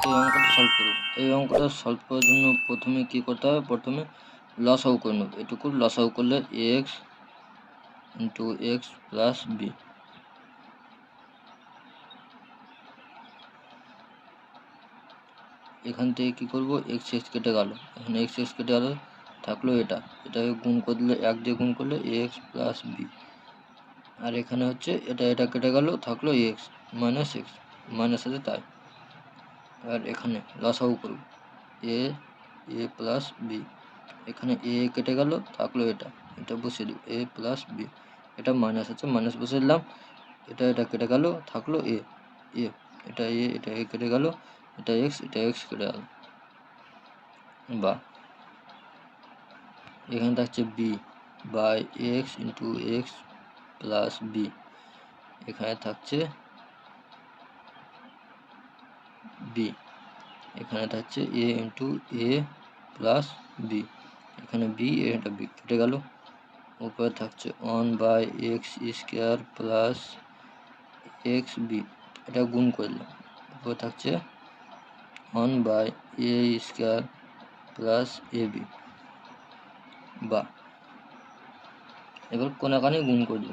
এই অঙ্কটা সলভ করব। এই অঙ্কটা সলভ করার জন্য প্রথমে কি করতে হবে, প্রথমে লসাগু করে নেব। এটুকু লসাগু করলে x into x plus b. এখান থেকে কী করবো, এক্স এক্স কেটে গেল, এখানে এক্স এক্স কেটে গেল, থাকলো এটাকে গুণ করলে, এক দিয়ে গুণ করলে এক্স প্লাস বি। আর এখানে হচ্ছে এটা কেটে গেল, থাকলো এক্স মাইনাস এক্স, মাইনাস আছে তাই। আর এখানে লসাগু করব এ প্লাস বি। এখানে এ কেটে গেল, থাকলো এটা বসিয়ে দেব এ প্লাস বি। এটা মাইনাস আছে, মাইনাস বসিয়ে দিলাম। এটা কেটে গেল, থাকলো এ এটা কেটে গেল, এটা এক্স কেটে গেল। বা এখানে থাকছে b by x into x plus b. এখানে থাকছে বি, এখানে থাকছে a into a plus b. এখানে বি, এটা বি কেটে গেল। উপরে থাকছে 1 by x square plus x b, এটা গুণ করলাম। উপরে থাকছে 1 by a square plus a b. বা এবার কোনাকানি গুণ করব,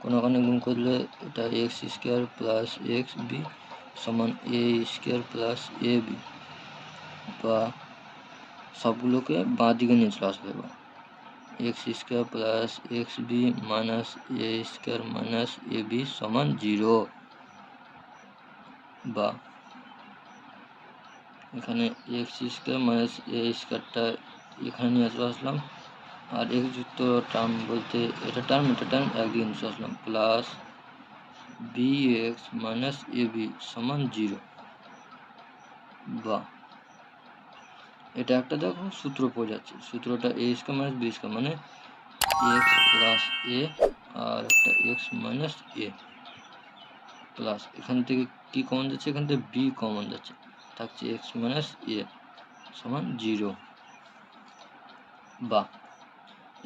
কোনাকানি গুণ করলে এটা x square plus x b সমান a square plus a b. বা সবগুলোকে বাঁ দিকে নিয়ে চলে আসবে। এবার x square plus x b minus a square minus a b সমান 0। বা এখানে এক্স স্কোয়ার মাইনাস এ স্কোয়ারটা এখানে নিয়ে আসলাম, আর এক্স যুক্ত টার্ম বলতে এটা টার্ম একদিকে নিয়ে আসলাম, plus B x minus a b সমান 0। বা এটা একটা দেখো সূত্র পড়ে যাচ্ছে, সূত্রটা এ স্কোয়ার মাইনাস বি স্কোয়ার মানে এক্স প্লাস এ, আর একটা এক্স মাইনাস এ প্লাস এখান থেকে কি কমন যাচ্ছে, এখান থেকে বি কমন যাচ্ছে, থাকছে এক্স মাইনাস এ সমান 0। বা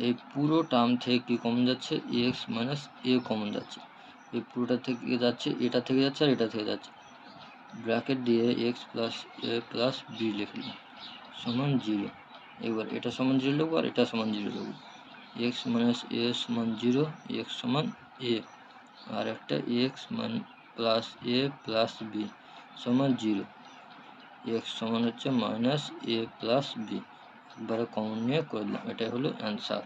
এই পুরো টার্ম থেকে কি কমন যাচ্ছে, এক্স মাইনাস এ কমন যাচ্ছে। এই পুরোটা থেকে যাচ্ছে, এটা থেকে যাচ্ছে, আর এটা থেকে যাচ্ছে। ব্র্যাকেট দিয়ে এক্স প্লাস এ প্লাস বি লিখলাম সমান 0। এবার এটা সমান 0 লিখবো, আর এটা সমান 0 লিখবো। এক্স মাইনাস এ সমান 0, এক্স সমান এ, আর একটা এক্স প্লাস এ প্লাস বি সমান 0। এক্স সমান হচ্ছে মাইনাস এ প্লাস বি, একবারে কমন নিয়ে করলাম, এটাই হলো অ্যান্সার।